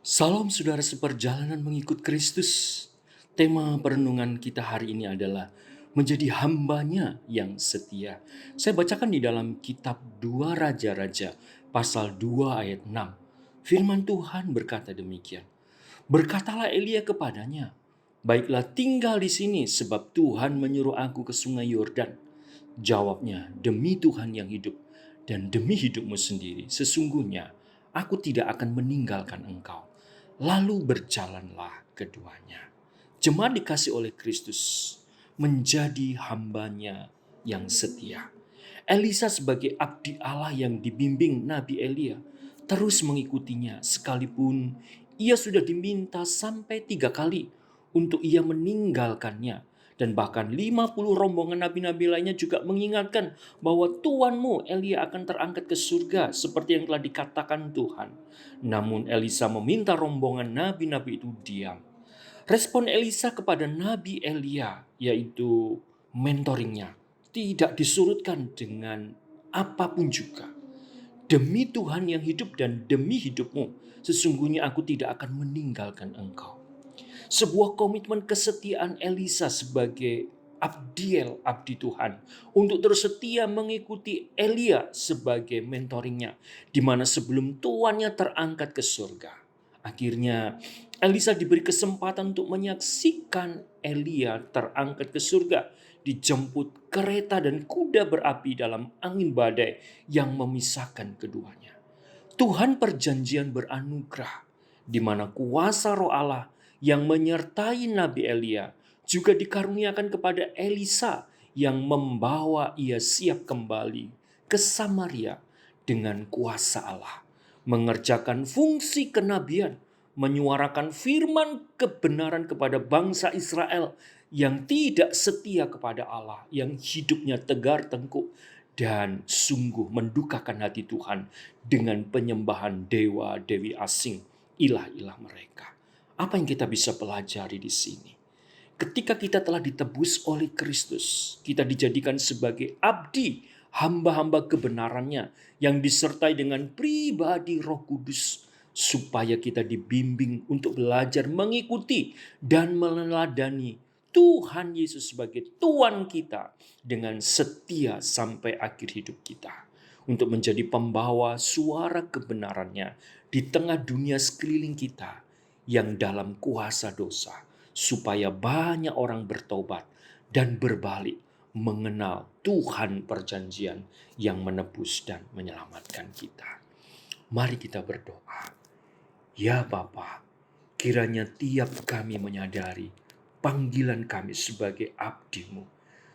Salam saudara seperjalanan mengikut Kristus. Tema perenungan kita hari ini adalah menjadi hambanya yang setia. Saya bacakan di dalam kitab 2 Raja-Raja pasal 2 ayat 6. Firman Tuhan berkata demikian. Berkatalah Elia kepadanya, "Baiklah tinggal di sini sebab Tuhan menyuruh aku ke sungai Yordan." Jawabnya, "Demi Tuhan yang hidup dan demi hidupmu sendiri, sesungguhnya aku tidak akan meninggalkan engkau." Lalu berjalanlah keduanya. Jemaat dikasih oleh Kristus menjadi hambanya yang setia. Elisa sebagai abdi Allah yang dibimbing Nabi Elia terus mengikutinya sekalipun ia sudah diminta sampai 3 kali untuk ia meninggalkannya. Dan bahkan 50 rombongan nabi-nabi lainnya juga mengingatkan bahwa tuanmu Elia akan terangkat ke surga seperti yang telah dikatakan Tuhan. Namun Elisa meminta rombongan nabi-nabi itu diam. Respon Elisa kepada Nabi Elia yaitu mentoringnya tidak disurutkan dengan apapun juga. Demi Tuhan yang hidup dan demi hidupmu, sesungguhnya aku tidak akan meninggalkan engkau. Sebuah komitmen kesetiaan Elisa sebagai abdi Tuhan untuk terus setia mengikuti Elia sebagai mentoringnya, di mana sebelum tuannya terangkat ke surga. Akhirnya Elisa diberi kesempatan untuk menyaksikan Elia terangkat ke surga, dijemput kereta dan kuda berapi dalam angin badai yang memisahkan keduanya. Tuhan perjanjian beranugerah, di mana kuasa Roh Allah yang menyertai Nabi Elia juga dikaruniakan kepada Elisa yang membawa ia siap kembali ke Samaria dengan kuasa Allah, mengerjakan fungsi kenabian, menyuarakan firman kebenaran kepada bangsa Israel yang tidak setia kepada Allah, yang hidupnya tegar tengkuk dan sungguh mendukakan hati Tuhan dengan penyembahan dewa-dewi asing, ilah-ilah mereka. Apa yang kita bisa pelajari di sini? Ketika kita telah ditebus oleh Kristus, kita dijadikan sebagai abdi, hamba-hamba kebenarannya yang disertai dengan pribadi Roh Kudus, supaya kita dibimbing untuk belajar mengikuti dan meneladani Tuhan Yesus sebagai Tuhan kita dengan setia sampai akhir hidup kita, untuk menjadi pembawa suara kebenarannya di tengah dunia sekeliling kita yang dalam kuasa dosa, supaya banyak orang bertobat dan berbalik mengenal Tuhan perjanjian yang menebus dan menyelamatkan kita. Mari kita berdoa. Ya Bapa, kiranya tiap kami menyadari panggilan kami sebagai abdi-Mu,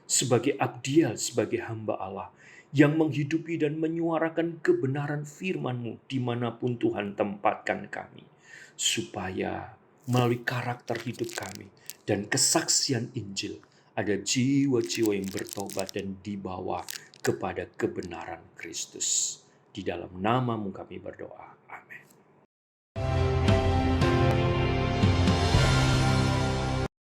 sebagai abdial, sebagai hamba Allah yang menghidupi dan menyuarakan kebenaran firman-Mu dimanapun Tuhan tempatkan kami, supaya melalui karakter hidup kami dan kesaksian Injil ada jiwa-jiwa yang bertobat dan dibawa kepada kebenaran Kristus. Di dalam nama-Mu kami berdoa. Amin.